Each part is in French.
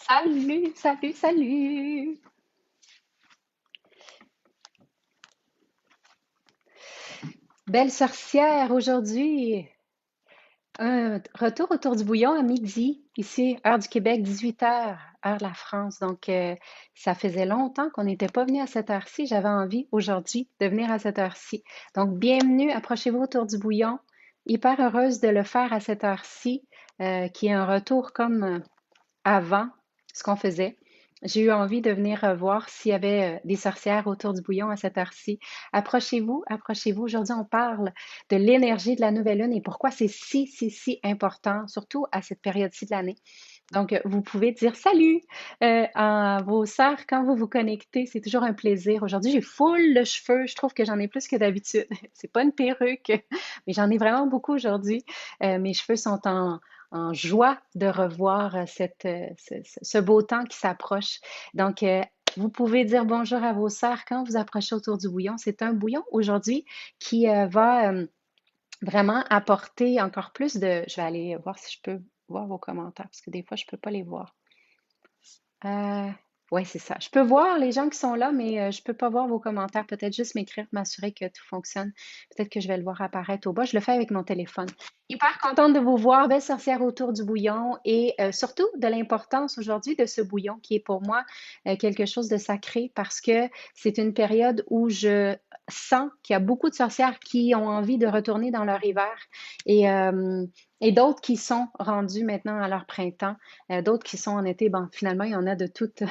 Salut, salut, salut. Belle sorcière aujourd'hui. Un retour autour du bouillon à midi, ici, heure du Québec, 18 heures, heure de la France. Donc, ça faisait longtemps qu'on n'était pas venu à cette heure-ci. J'avais envie aujourd'hui de venir à cette heure-ci. Donc, bienvenue, approchez-vous autour du bouillon. Hyper heureuse de le faire à cette heure-ci, qui est un retour comme avant ce qu'on faisait. J'ai eu envie de venir voir s'il y avait des sorcières autour du bouillon à cette heure-ci. Approchez-vous, approchez-vous. Aujourd'hui, on parle de l'énergie de la nouvelle lune et pourquoi c'est si important, surtout à cette période-ci de l'année. Donc, vous pouvez dire salut à vos sœurs quand vous vous connectez. C'est toujours un plaisir. Aujourd'hui, j'ai full de cheveux. Je trouve que j'en ai plus que d'habitude. C'est pas une perruque, mais j'en ai vraiment beaucoup aujourd'hui. Mes cheveux sont en joie de revoir ce beau temps qui s'approche. Donc, vous pouvez dire bonjour à vos sœurs quand vous approchez autour du bouillon. C'est un bouillon aujourd'hui qui va vraiment apporter encore plus de... Je vais aller voir si je peux voir vos commentaires, parce que des fois, je peux pas les voir. Euh, oui, c'est ça. Je peux voir les gens qui sont là, mais je peux pas voir vos commentaires. Peut-être juste m'écrire, m'assurer que tout fonctionne. Peut-être que je vais le voir apparaître au bas. Je le fais avec mon téléphone. Hyper contente de vous voir, belle sorcière autour du bouillon et surtout de l'importance aujourd'hui de ce bouillon qui est pour moi quelque chose de sacré parce que c'est une période où je sens qu'il y a beaucoup de sorcières qui ont envie de retourner dans leur hiver et, euh, et d'autres qui sont rendues maintenant à leur printemps. D'autres qui sont en été, bon, finalement, il y en a de toutes,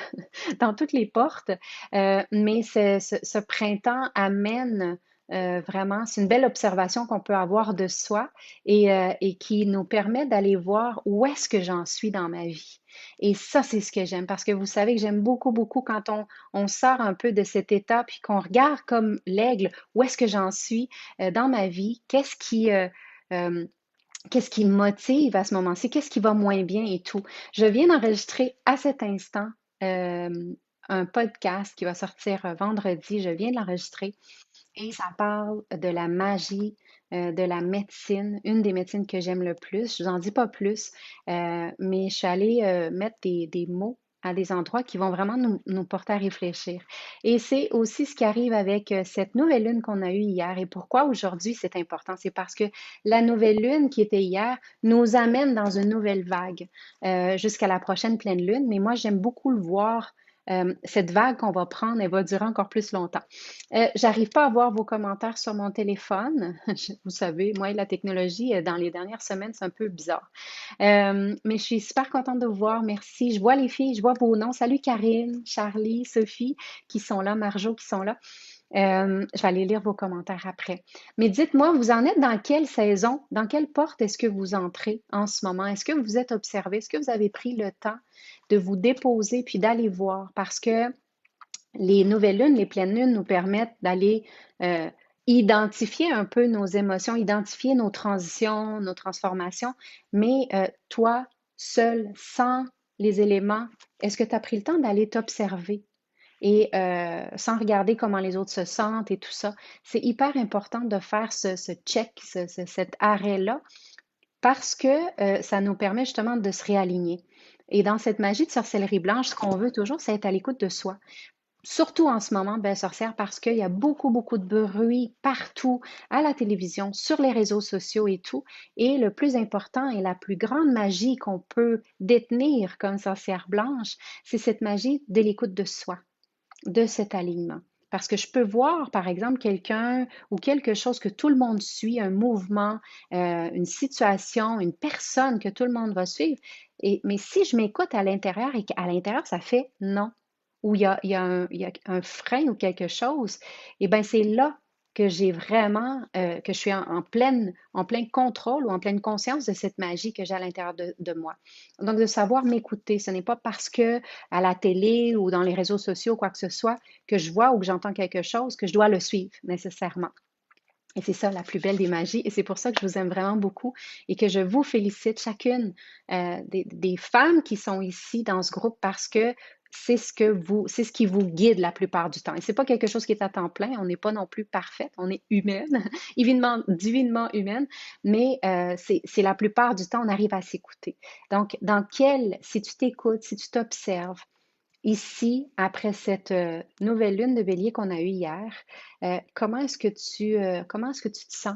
dans toutes les portes. Mais ce printemps amène vraiment, c'est une belle observation qu'on peut avoir de soi et qui nous permet d'aller voir où est-ce que j'en suis dans ma vie. Et ça, c'est ce que j'aime, parce que vous savez que j'aime beaucoup, beaucoup quand on sort un peu de cet état, puis qu'on regarde comme l'aigle, où est-ce que j'en suis dans ma vie, euh, qu'est-ce qui me motive à ce moment-ci? Qu'est-ce qui va moins bien et tout? Je viens d'enregistrer à cet instant euh, un podcast qui va sortir vendredi. Je viens de l'enregistrer et ça parle de la magie, de la médecine, une des médecines que j'aime le plus. Je vous en dis pas plus, mais je suis allée mettre des mots à des endroits qui vont vraiment nous porter à réfléchir. Et c'est aussi ce qui arrive avec cette nouvelle lune qu'on a eue hier. Et pourquoi aujourd'hui c'est important? C'est parce que la nouvelle lune qui était hier nous amène dans une nouvelle vague jusqu'à la prochaine pleine lune. Mais moi, j'aime beaucoup le voir. Cette vague qu'on va prendre, elle va durer encore plus longtemps. J'arrive pas à voir vos commentaires sur mon téléphone. Vous savez, moi et la technologie, dans les dernières semaines, c'est un peu bizarre. Mais je suis super contente de vous voir. Merci. Je vois les filles, je vois vos noms. Salut Karine, Charlie, Sophie qui sont là, Marjo qui sont là. Je vais aller lire vos commentaires après. Mais dites-moi, vous en êtes dans quelle saison? Dans quelle porte est-ce que vous entrez en ce moment? Est-ce que vous êtes observé? Est-ce que vous avez pris le temps de vous déposer puis d'aller voir? Parce que les nouvelles lunes, les pleines lunes nous permettent d'aller euh, identifier un peu nos émotions, identifier nos transitions, nos transformations, mais toi, seul, sans les éléments, est-ce que tu as pris le temps d'aller t'observer et sans regarder comment les autres se sentent et tout ça? C'est hyper important de faire ce check, cet arrêt-là, parce que ça nous permet justement de se réaligner. Et dans cette magie de sorcellerie blanche, ce qu'on veut toujours, c'est être à l'écoute de soi. Surtout en ce moment, belle sorcière, parce qu'il y a beaucoup, beaucoup de bruit partout, à la télévision, sur les réseaux sociaux et tout. Et le plus important et la plus grande magie qu'on peut détenir comme sorcière blanche, c'est cette magie de l'écoute de soi, de cet alignement. Parce que je peux voir, par exemple, quelqu'un ou quelque chose que tout le monde suit, un mouvement, une situation, une personne que tout le monde va suivre. Mais si je m'écoute à l'intérieur et qu'à l'intérieur, ça fait non, ou il y a un frein ou quelque chose, et bien c'est là que j'ai vraiment, que je suis en plein contrôle ou en pleine conscience de cette magie que j'ai à l'intérieur de moi. Donc, de savoir m'écouter, ce n'est pas parce que à la télé ou dans les réseaux sociaux, quoi que ce soit, que je vois ou que j'entends quelque chose, que je dois le suivre nécessairement. Et c'est ça la plus belle des magies. Et c'est pour ça que je vous aime vraiment beaucoup et que je vous félicite chacune des femmes qui sont ici dans ce groupe parce que c'est ce qui vous guide la plupart du temps. Et c'est pas quelque chose qui est à temps plein. On n'est pas non plus parfaite. On est humaine, divinement humaine, mais c'est la plupart du temps, on arrive à s'écouter. Donc, si tu t'écoutes, si tu t'observes, ici, après cette nouvelle lune de bélier qu'on a eue hier, comment est-ce que tu te sens?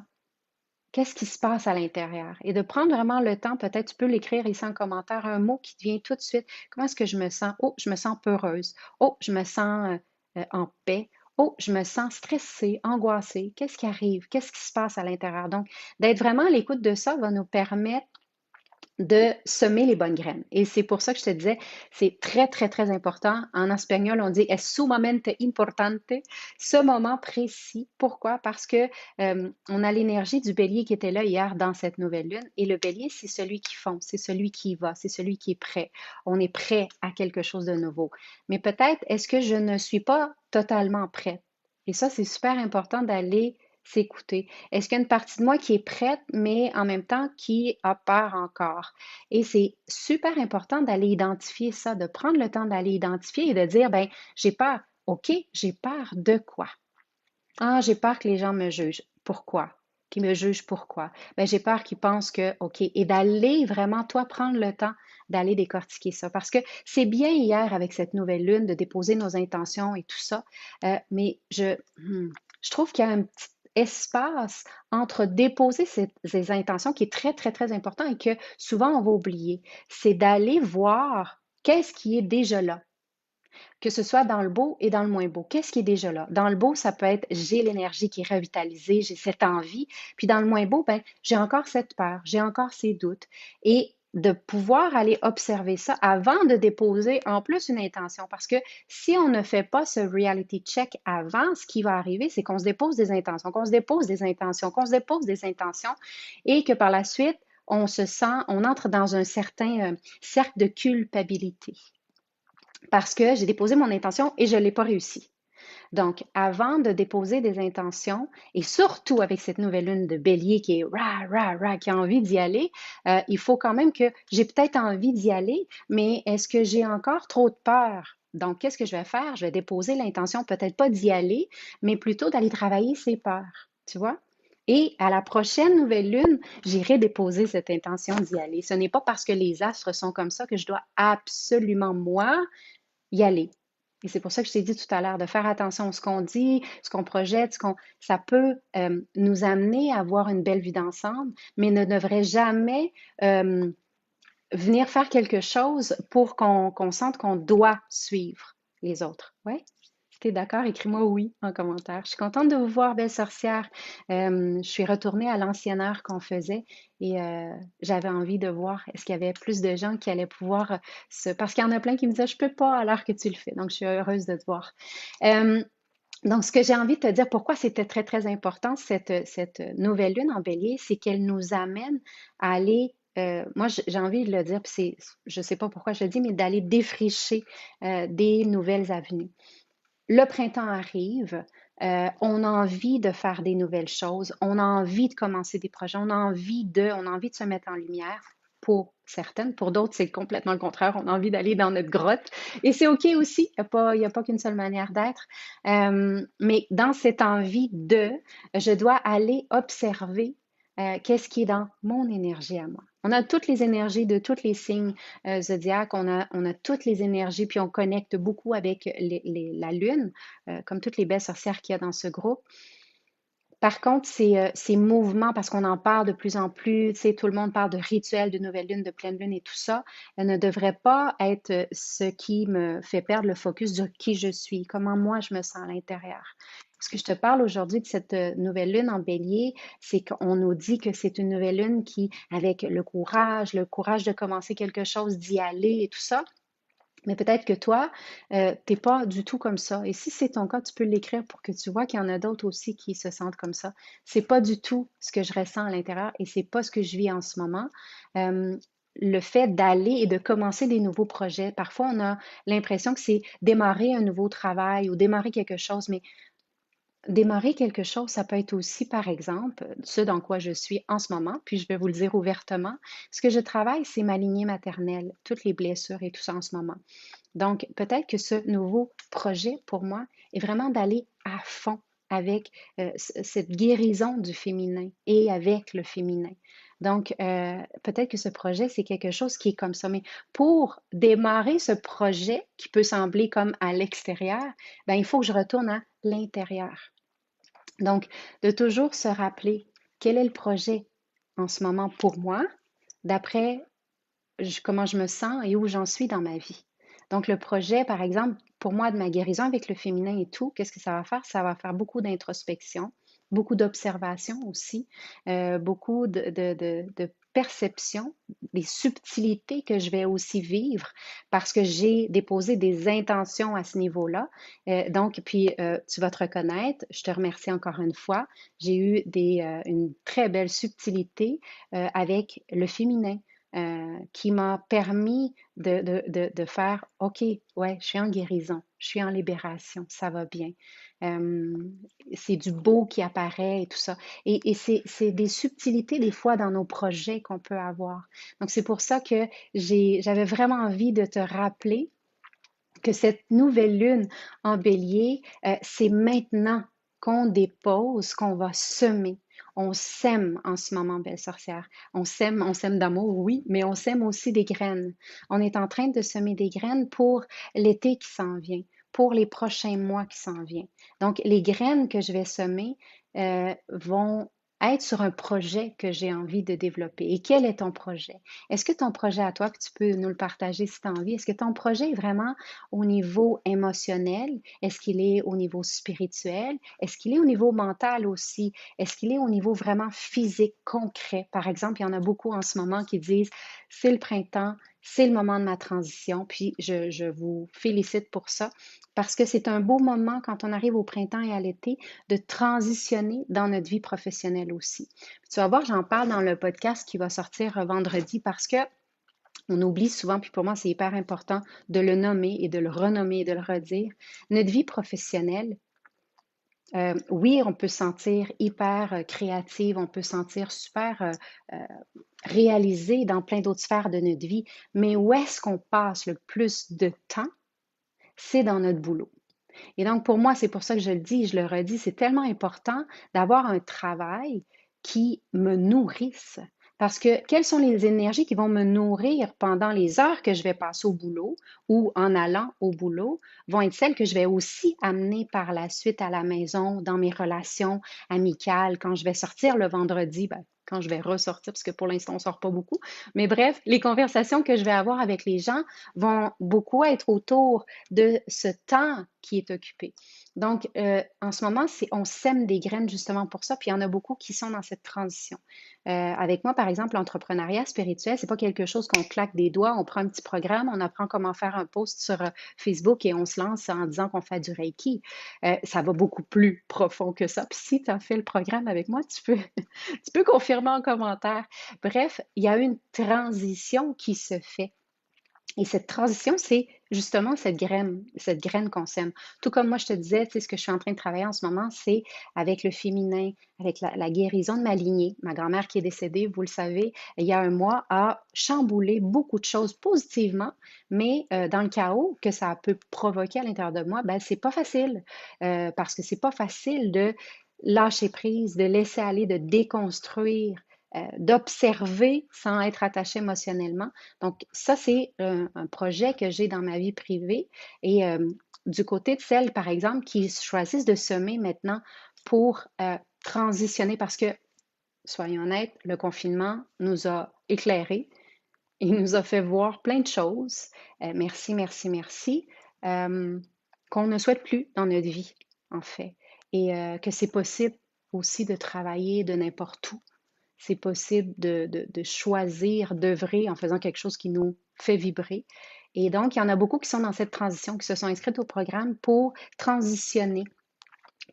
Qu'est-ce qui se passe à l'intérieur? Et de prendre vraiment le temps, peut-être tu peux l'écrire ici en commentaire, un mot qui te vient tout de suite. Comment est-ce que je me sens? Oh, je me sens peureuse. Oh, je me sens en paix. Oh, je me sens stressée, angoissée. Qu'est-ce qui arrive? Qu'est-ce qui se passe à l'intérieur? Donc, d'être vraiment à l'écoute de ça va nous permettre de semer les bonnes graines. Et c'est pour ça que je te disais, c'est très, très, très important. En espagnol, on dit es sumamente importante, ce moment précis. Pourquoi? Parce que on a l'énergie du bélier qui était là hier dans cette nouvelle lune. Et le bélier, c'est celui qui fonce, c'est celui qui y va, c'est celui qui est prêt. On est prêt à quelque chose de nouveau. Mais peut-être, est-ce que je ne suis pas totalement prête? Et ça, c'est super important d'aller s'écouter. Est-ce qu'il y a une partie de moi qui est prête, mais en même temps qui a peur encore? Et c'est super important d'aller identifier ça, de prendre le temps d'aller identifier et de dire, ben, j'ai peur. OK, j'ai peur de quoi? Ah, j'ai peur que les gens me jugent. Pourquoi? Qu'ils me jugent pourquoi? Ben, j'ai peur qu'ils pensent que, OK, et d'aller vraiment, toi, prendre le temps d'aller décortiquer ça. Parce que c'est bien hier avec cette nouvelle lune de déposer nos intentions et tout ça, mais je trouve qu'il y a un petit espace entre déposer ces intentions qui est très, très, très important et que souvent on va oublier. C'est d'aller voir qu'est-ce qui est déjà là, que ce soit dans le beau et dans le moins beau. Qu'est-ce qui est déjà là? Dans le beau, ça peut être j'ai l'énergie qui est revitalisée, j'ai cette envie. Puis dans le moins beau, ben, j'ai encore cette peur, j'ai encore ces doutes. Et de pouvoir aller observer ça avant de déposer en plus une intention. Parce que si on ne fait pas ce reality check avant, ce qui va arriver, c'est qu'on se dépose des intentions, qu'on se dépose des intentions, qu'on se dépose des intentions et que par la suite, on se sent, on entre dans un certain cercle de culpabilité parce que j'ai déposé mon intention et je ne l'ai pas réussi. Donc, avant de déposer des intentions, et surtout avec cette nouvelle lune de bélier qui est rah, rah, rah, qui a envie d'y aller, il faut quand même que j'ai peut-être envie d'y aller, mais est-ce que j'ai encore trop de peur? Donc, qu'est-ce que je vais faire? Je vais déposer l'intention, peut-être pas d'y aller, mais plutôt d'aller travailler ses peurs, tu vois? Et à la prochaine nouvelle lune, j'irai déposer cette intention d'y aller. Ce n'est pas parce que les astres sont comme ça que je dois absolument, moi, y aller. Et c'est pour ça que je t'ai dit tout à l'heure de faire attention à ce qu'on dit, ce qu'on projette, ça peut nous amener à avoir une belle vie d'ensemble, mais ne devrait jamais euh, venir faire quelque chose pour qu'on sente qu'on doit suivre les autres. Ouais? Si tu es d'accord, écris-moi oui en commentaire. Je suis contente de vous voir, belle sorcière. Je suis retournée à l'ancienne heure qu'on faisait et j'avais envie de voir est-ce qu'il y avait plus de gens qui allaient pouvoir se... Parce qu'il y en a plein qui me disaient, je peux pas à l'heure que tu le fais. Donc, je suis heureuse de te voir. Euh, donc, ce que j'ai envie de te dire, pourquoi c'était très, très important, cette nouvelle lune en bélier, c'est qu'elle nous amène à aller, moi j'ai envie de le dire, puis je ne sais pas pourquoi je le dis, mais d'aller défricher des nouvelles avenues. Le printemps arrive, on a envie de faire des nouvelles choses, on a envie de commencer des projets, on a envie de se mettre en lumière pour certaines, pour d'autres, c'est complètement le contraire, on a envie d'aller dans notre grotte et c'est OK aussi, il y a pas qu'une seule manière d'être. Mais dans cette envie je dois aller observer qu'est-ce qui est dans mon énergie à moi. On a toutes les énergies de tous les signes zodiaques, on a toutes les énergies, puis on connecte beaucoup avec la lune, comme toutes les belles sorcières qu'il y a dans ce groupe. Par contre, ces mouvements, parce qu'on en parle de plus en plus, tu sais, tout le monde parle de rituels, de nouvelle lune, de pleine lune et tout ça, ne devrait pas être ce qui me fait perdre le focus de qui je suis, comment moi je me sens à l'intérieur. Ce que je te parle aujourd'hui de cette nouvelle lune en bélier, c'est qu'on nous dit que c'est une nouvelle lune qui, avec le courage de commencer quelque chose, d'y aller et tout ça, mais peut-être que toi, t'es pas du tout comme ça. Et si c'est ton cas, tu peux l'écrire pour que tu vois qu'il y en a d'autres aussi qui se sentent comme ça. C'est pas du tout ce que je ressens à l'intérieur et c'est pas ce que je vis en ce moment. Euh, le fait d'aller et de commencer des nouveaux projets, parfois on a l'impression que c'est démarrer un nouveau travail ou démarrer quelque chose, mais Démarrer quelque chose, ça peut être aussi, par exemple, ce dans quoi je suis en ce moment, puis je vais vous le dire ouvertement. Ce que je travaille, c'est ma lignée maternelle, toutes les blessures et tout ça en ce moment. Donc, peut-être que ce nouveau projet pour moi est vraiment d'aller à fond avec cette guérison du féminin et avec le féminin. Donc, peut-être que ce projet, c'est quelque chose qui est comme ça. Mais pour démarrer ce projet qui peut sembler comme à l'extérieur, ben, il faut que je retourne à l'intérieur. Donc, de toujours se rappeler quel est le projet en ce moment pour moi, d'après comment je me sens et où j'en suis dans ma vie. Donc, le projet, par exemple, pour moi, de ma guérison avec le féminin et tout, qu'est-ce que ça va faire? Ça va faire beaucoup d'introspection, beaucoup d'observation aussi, beaucoup de perception, des subtilités que je vais aussi vivre parce que j'ai déposé des intentions à ce niveau-là. Donc, puis, tu vas te reconnaître, je te remercie encore une fois. J'ai eu une très belle subtilité avec le féminin qui m'a permis de faire, OK, ouais, je suis en guérison, je suis en libération, ça va bien. Euh, c'est du beau qui apparaît et tout ça. Et c'est des subtilités des fois dans nos projets qu'on peut avoir. Donc c'est pour ça que j'avais vraiment envie de te rappeler que cette nouvelle lune en bélier, c'est maintenant qu'on dépose, qu'on va semer. On sème en ce moment, belle sorcière. On sème d'amour, oui, mais on sème aussi des graines. On est en train de semer des graines pour l'été qui s'en vient, pour les prochains mois qui s'en viennent. Donc, les graines que je vais semer vont être sur un projet que j'ai envie de développer. Et quel est ton projet? Est-ce que ton projet à toi, que tu peux nous le partager si tu as envie, est-ce que ton projet est vraiment au niveau émotionnel? Est-ce qu'il est au niveau spirituel? Est-ce qu'il est au niveau mental aussi? Est-ce qu'il est au niveau vraiment physique, concret? Par exemple, il y en a beaucoup en ce moment qui disent, c'est le printemps, c'est le moment de ma transition, puis je vous félicite pour ça, parce que c'est un beau moment quand on arrive au printemps et à l'été de transitionner dans notre vie professionnelle aussi. Puis tu vas voir, j'en parle dans le podcast qui va sortir vendredi parce que on oublie souvent, puis pour moi, c'est hyper important de le nommer et de le renommer et de le redire. Notre vie professionnelle, oui, on peut se sentir hyper créative, on peut se sentir super réalisé dans plein d'autres sphères de notre vie, mais où est-ce qu'on passe le plus de temps? C'est dans notre boulot. Et donc, pour moi, c'est pour ça que je le dis, je le redis, c'est tellement important d'avoir un travail qui me nourrisse. Parce que quelles sont les énergies qui vont me nourrir pendant les heures que je vais passer au boulot ou en allant au boulot vont être celles que je vais aussi amener par la suite à la maison, dans mes relations amicales, quand je vais sortir le vendredi, ben, quand je vais ressortir, parce que pour l'instant, on ne sort pas beaucoup. Mais bref, les conversations que je vais avoir avec les gens vont beaucoup être autour de ce temps qui est occupé. Donc, en ce moment, on sème des graines justement pour ça, puis il y en a beaucoup qui sont dans cette transition. Avec moi, par exemple, l'entrepreneuriat spirituel, c'est pas quelque chose qu'on claque des doigts, on prend un petit programme, on apprend comment faire un post sur Facebook et on se lance en disant qu'on fait du Reiki. Ça va beaucoup plus profond que ça. Puis si tu as fait le programme avec moi, tu peux confirmer en commentaire. Bref, il y a une transition qui se fait. Et cette transition, c'est justement cette graine qu'on sème. Tout comme moi, je te disais, tu sais, ce que je suis en train de travailler en ce moment, c'est avec le féminin, avec la guérison de ma lignée. Ma grand-mère qui est décédée, vous le savez, il y a un mois, a chamboulé beaucoup de choses positivement, mais dans le chaos que ça peut provoquer à l'intérieur de moi, ben, c'est pas facile. Parce que c'est pas facile de lâcher prise, de laisser aller, de déconstruire, d'observer sans être attaché émotionnellement. Donc, ça, c'est un projet que j'ai dans ma vie privée. Et du côté de celles, par exemple, qui choisissent de semer maintenant pour transitionner, parce que, soyons honnêtes, le confinement nous a éclairés, il nous a fait voir plein de choses. Merci, merci, merci. euh, qu'on ne souhaite plus dans notre vie, en fait. Et que c'est possible aussi de travailler de n'importe où. C'est possible de choisir, d'œuvrer en faisant quelque chose qui nous fait vibrer. Et donc, il y en a beaucoup qui sont dans cette transition, qui se sont inscrites au programme pour transitionner.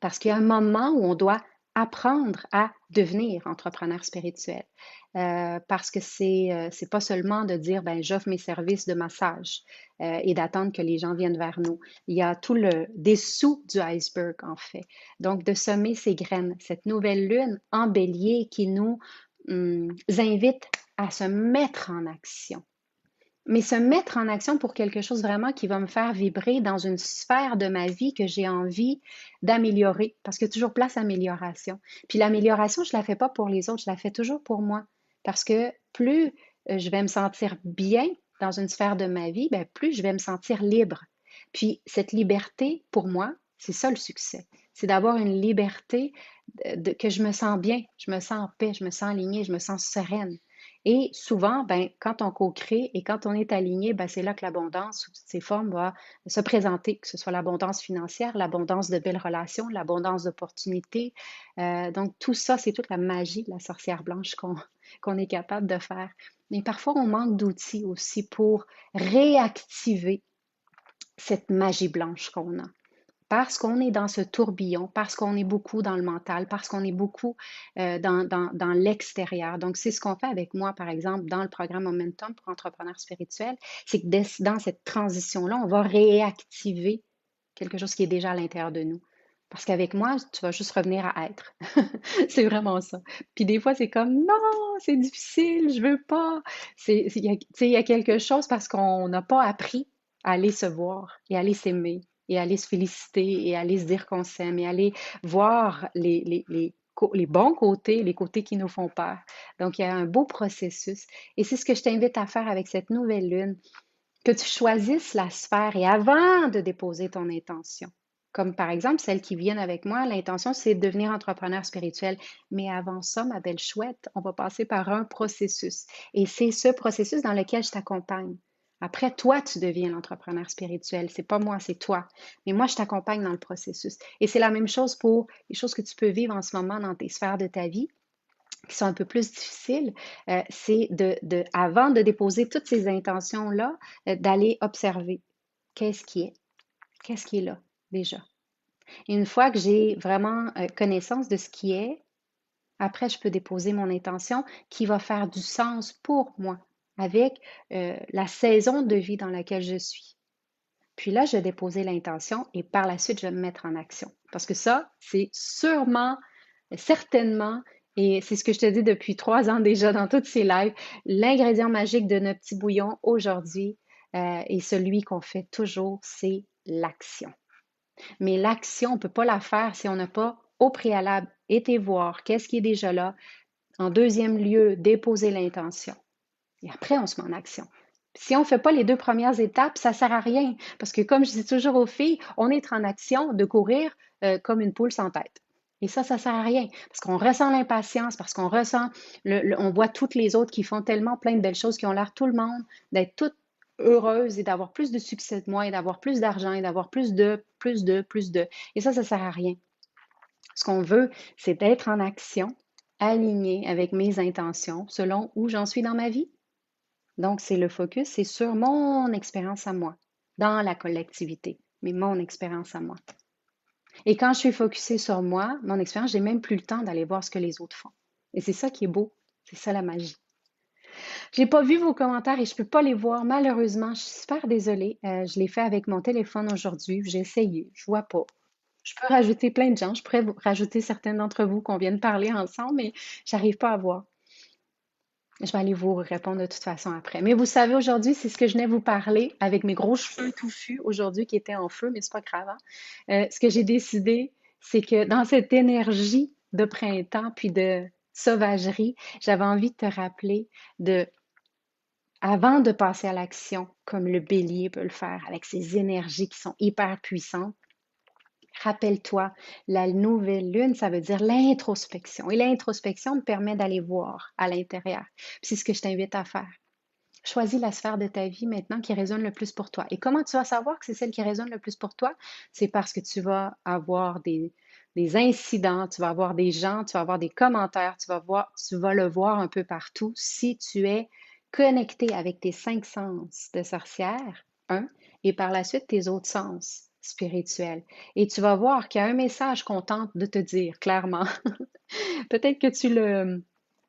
Parce qu'il y a un moment où on doit apprendre à devenir entrepreneur spirituel. Parce que c'est pas seulement de dire, ben, j'offre mes services de massage et d'attendre que les gens viennent vers nous. Il y a tout le dessous du iceberg, en fait. Donc, de semer ces graines, cette nouvelle lune en bélier qui nous invite à se mettre en action. Mais se mettre en action pour quelque chose vraiment qui va me faire vibrer dans une sphère de ma vie que j'ai envie d'améliorer, parce qu'il y a toujours place à amélioration. Puis l'amélioration, je ne la fais pas pour les autres, je la fais toujours pour moi. Parce que plus je vais me sentir bien dans une sphère de ma vie, ben, plus je vais me sentir libre. Puis cette liberté, pour moi, c'est ça le succès. C'est d'avoir une liberté que je me sens bien, je me sens en paix, je me sens alignée, je me sens sereine. Et souvent, ben, quand on co-crée et quand on est aligné, ben, c'est là que l'abondance sous toutes ses formes va se présenter, que ce soit l'abondance financière, l'abondance de belles relations, l'abondance d'opportunités. Donc, tout ça, c'est toute la magie de la sorcière blanche qu'on est capable de faire. Mais parfois, on manque d'outils aussi pour réactiver cette magie blanche qu'on a. Parce qu'on est dans ce tourbillon, parce qu'on est beaucoup dans le mental, parce qu'on est beaucoup dans l'extérieur. Donc, c'est ce qu'on fait avec moi, par exemple, dans le programme Momentum pour entrepreneurs spirituels, c'est que dans cette transition-là, on va réactiver quelque chose qui est déjà à l'intérieur de nous. Parce qu'avec moi, tu vas juste revenir à être. C'est vraiment ça. Puis des fois, c'est comme, non, c'est difficile, je veux pas. Il y a quelque chose parce qu'on n'a pas appris à aller se voir et à aller s'aimer et aller se féliciter et aller se dire qu'on s'aime et aller voir les bons côtés, les côtés qui nous font peur. Donc, il y a un beau processus. Et c'est ce que je t'invite à faire avec cette nouvelle lune, que tu choisisses la sphère et avant de déposer ton intention. Comme par exemple celles qui viennent avec moi, l'intention c'est de devenir entrepreneur spirituel. Mais avant ça, ma belle chouette, on va passer par un processus. Et c'est ce processus dans lequel je t'accompagne. Après, toi, tu deviens l'entrepreneur spirituel. C'est pas moi, c'est toi. Mais moi, je t'accompagne dans le processus. Et c'est la même chose pour les choses que tu peux vivre en ce moment dans tes sphères de ta vie qui sont un peu plus difficiles, c'est avant de déposer toutes ces intentions-là, d'aller observer qu'est-ce qui est, qu'est-ce qui est là déjà. Et une fois que j'ai vraiment connaissance de ce qui est, après, je peux déposer mon intention qui va faire du sens pour moi avec la saison de vie dans laquelle je suis. Puis là, je vais déposer l'intention et par la suite, je vais me mettre en action. Parce que ça, c'est sûrement, certainement, et c'est ce que je te dis depuis 3 ans déjà dans toutes ces lives, l'ingrédient magique de notre petit bouillon aujourd'hui et celui qu'on fait toujours, c'est l'action. Mais l'action, on ne peut pas la faire si on n'a pas au préalable été voir qu'est-ce qui est déjà là. En deuxième lieu, déposer l'intention. Et après, on se met en action. Si on ne fait pas les 2 premières étapes, ça ne sert à rien. Parce que comme je dis toujours aux filles, on est en action de courir comme une poule sans tête. Et ça ne sert à rien. Parce qu'on ressent l'impatience, parce qu'on ressent, on voit toutes les autres qui font tellement plein de belles choses, qui ont l'air tout le monde d'être toutes heureuses et d'avoir plus de succès de moi et d'avoir plus d'argent et d'avoir plus de. Et ça ne sert à rien. Ce qu'on veut, c'est d'être en action, aligné avec mes intentions selon où j'en suis dans ma vie. Donc, c'est le focus, c'est sur mon expérience à moi, dans la collectivité, mais mon expérience à moi. Et quand je suis focusée sur moi, mon expérience, j'ai même plus le temps d'aller voir ce que les autres font. Et c'est ça qui est beau, c'est ça la magie. J'ai pas vu vos commentaires et je peux pas les voir, malheureusement. Je suis super désolée. Je l'ai fait avec mon téléphone aujourd'hui. J'ai essayé, je vois pas. Je peux rajouter plein de gens. Je pourrais rajouter certains d'entre vous qu'on vient de parler ensemble, mais j'arrive pas à voir. Je vais aller vous répondre de toute façon après. Mais vous savez, aujourd'hui, c'est ce que je venais vous parler avec mes gros cheveux touffus aujourd'hui qui étaient en feu, mais c'est pas grave, hein. Ce que j'ai décidé, c'est que dans cette énergie de printemps puis de sauvagerie, j'avais envie de te rappeler de, avant de passer à l'action, comme le bélier peut le faire, avec ses énergies qui sont hyper puissantes, rappelle-toi, la nouvelle lune, ça veut dire l'introspection. Et l'introspection me permet d'aller voir à l'intérieur. C'est ce que je t'invite à faire. Choisis la sphère de ta vie maintenant qui résonne le plus pour toi. Et comment tu vas savoir que c'est celle qui résonne le plus pour toi? C'est parce que tu vas avoir des incidents, tu vas avoir des gens, tu vas avoir des commentaires, tu vas le voir un peu partout si tu es connecté avec tes 5 sens de sorcière, et par la suite tes autres sens spirituels. Et tu vas voir qu'il y a un message qu'on tente de te dire clairement. Peut-être que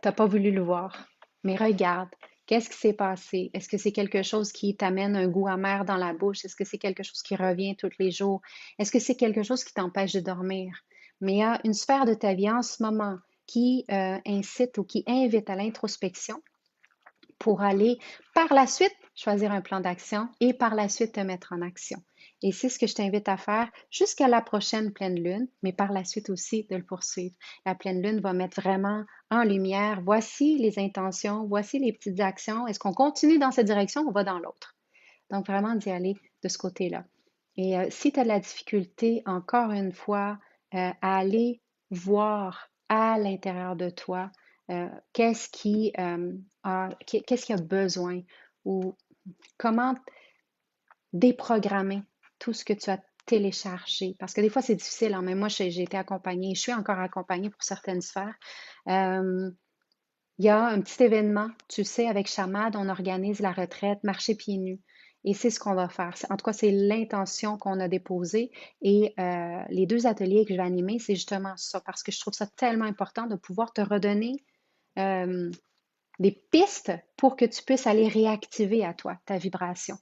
t'as pas voulu le voir, mais regarde, qu'est-ce qui s'est passé? Est-ce que c'est quelque chose qui t'amène un goût amer dans la bouche? Est-ce que c'est quelque chose qui revient tous les jours? Est-ce que c'est quelque chose qui t'empêche de dormir? Mais il y a une sphère de ta vie en ce moment qui incite ou qui invite à l'introspection pour aller par la suite choisir un plan d'action et par la suite te mettre en action. Et c'est ce que je t'invite à faire jusqu'à la prochaine pleine lune, mais par la suite aussi de le poursuivre. La pleine lune va mettre vraiment en lumière, voici les intentions, voici les petites actions. Est-ce qu'on continue dans cette direction ou on va dans l'autre? Donc vraiment d'y aller de ce côté-là. Et si tu as de la difficulté, encore une fois, à aller voir à l'intérieur de toi qu'est-ce qu'est-ce qui a besoin ou comment déprogrammer tout ce que tu as téléchargé. Parce que des fois, c'est difficile, hein, mais moi, j'ai été accompagnée, je suis encore accompagnée pour certaines sphères. Euh, il y a un petit événement, tu sais, avec Chamad, on organise la retraite, marcher pieds nus. Et c'est ce qu'on va faire. En tout cas, c'est l'intention qu'on a déposée. Et les deux ateliers que je vais animer, c'est justement ça, parce que je trouve ça tellement important de pouvoir te redonner euh, des pistes pour que tu puisses aller réactiver à toi ta vibration.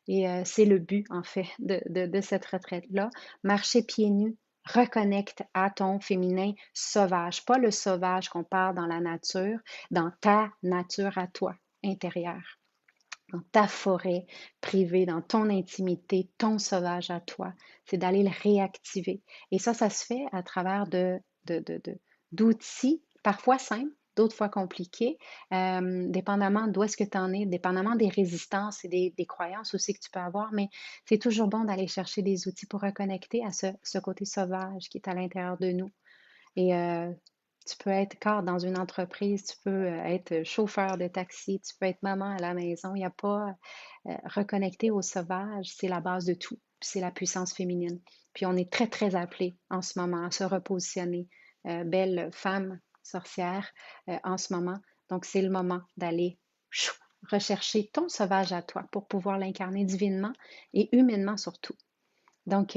Et c'est le but, en fait, de cette retraite-là. Marcher pieds nus, reconnecte à ton féminin sauvage, pas le sauvage qu'on parle dans la nature, dans ta nature à toi, intérieure, dans ta forêt privée, dans ton intimité, ton sauvage à toi. C'est d'aller le réactiver. Et ça se fait à travers d'outils, parfois simples, d'autres fois compliqués, dépendamment d'où est-ce que tu en es, dépendamment des résistances et des croyances aussi que tu peux avoir, mais c'est toujours bon d'aller chercher des outils pour reconnecter à ce côté sauvage qui est à l'intérieur de nous. Et tu peux être cadre dans une entreprise, tu peux être chauffeur de taxi, tu peux être maman à la maison. Il n'y a pas reconnecter au sauvage, c'est la base de tout. C'est la puissance féminine. Puis on est très, très appelé en ce moment à se repositionner. Belle femme sorcière en ce moment. Donc c'est le moment d'aller rechercher ton sauvage à toi pour pouvoir l'incarner divinement et humainement surtout. Donc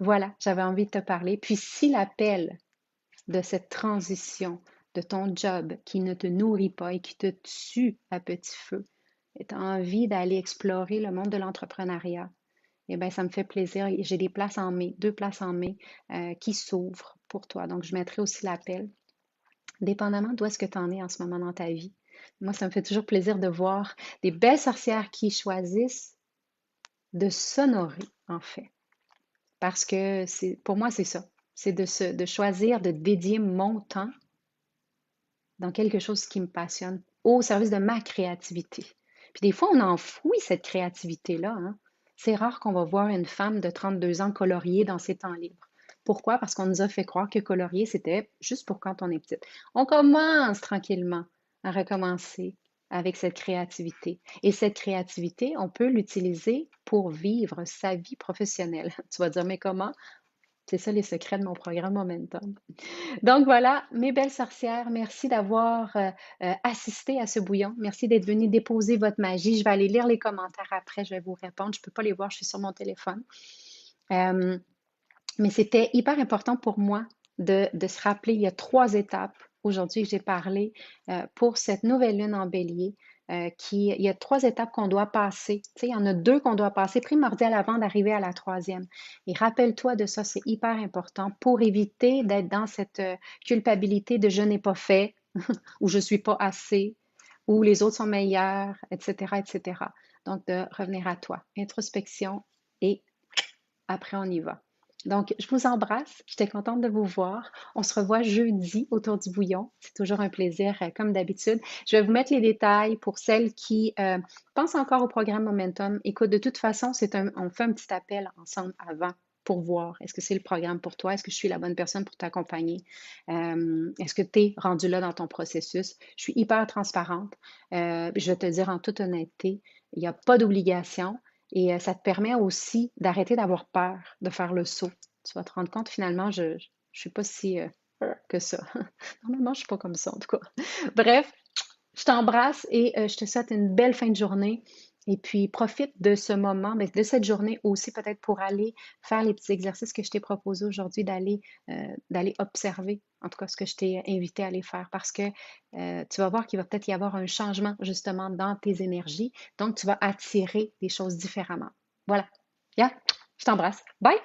voilà, j'avais envie de te parler. Puis si l'appel de cette transition de ton job qui ne te nourrit pas et qui te tue à petit feu, et tu as envie d'aller explorer le monde de l'entrepreneuriat, eh bien, ça me fait plaisir. J'ai des places en mai, 2 places en mai qui s'ouvrent pour toi. Donc, je mettrai aussi l'appel, dépendamment d'où est-ce que tu en es en ce moment dans ta vie. Moi, ça me fait toujours plaisir de voir des belles sorcières qui choisissent de s'honorer, en fait. Parce que pour moi, c'est ça. C'est de choisir de dédier mon temps dans quelque chose qui me passionne, au service de ma créativité. Puis des fois, on enfouit cette créativité-là, hein. C'est rare qu'on va voir une femme de 32 ans colorier dans ses temps libres. Pourquoi? Parce qu'on nous a fait croire que colorier, c'était juste pour quand on est petite. On commence tranquillement à recommencer avec cette créativité. Et cette créativité, on peut l'utiliser pour vivre sa vie professionnelle. Tu vas dire, mais comment? C'est ça les secrets de mon programme Momentum. Donc voilà, mes belles sorcières, merci d'avoir assisté à ce bouillon. Merci d'être venues déposer votre magie. Je vais aller lire les commentaires après, je vais vous répondre. Je ne peux pas les voir, je suis sur mon téléphone. Euh, mais c'était hyper important pour moi de se rappeler, il y a 3 étapes aujourd'hui que j'ai parlé pour cette nouvelle lune en bélier. Il y a 3 étapes qu'on doit passer. Tu sais, il y en a 2 qu'on doit passer primordial avant d'arriver à la troisième. Et rappelle-toi de ça, c'est hyper important pour éviter d'être dans cette culpabilité de je n'ai pas fait ou je suis pas assez ou les autres sont meilleurs, etc., etc. Donc, de revenir à toi. Introspection et après, on y va. Donc, je vous embrasse. J'étais contente de vous voir. On se revoit jeudi autour du bouillon. C'est toujours un plaisir, comme d'habitude. Je vais vous mettre les détails pour celles qui pensent encore au programme Momentum. Écoute, de toute façon, on fait un petit appel ensemble avant pour voir est-ce que c'est le programme pour toi, est-ce que je suis la bonne personne pour t'accompagner, est-ce que tu es rendu là dans ton processus. Je suis hyper transparente. Je vais te dire en toute honnêteté, il n'y a pas d'obligation. Et ça te permet aussi d'arrêter d'avoir peur de faire le saut. Tu vas te rendre compte, finalement, je ne suis pas si que ça. Normalement, je ne suis pas comme ça, en tout cas. Bref, je t'embrasse et je te souhaite une belle fin de journée. Et puis, profite de ce moment, mais de cette journée aussi peut-être pour aller faire les petits exercices que je t'ai proposés aujourd'hui, d'aller observer, en tout cas ce que je t'ai invité à aller faire, parce que tu vas voir qu'il va peut-être y avoir un changement justement dans tes énergies. Donc, tu vas attirer des choses différemment. Voilà. Yeah, je t'embrasse. Bye!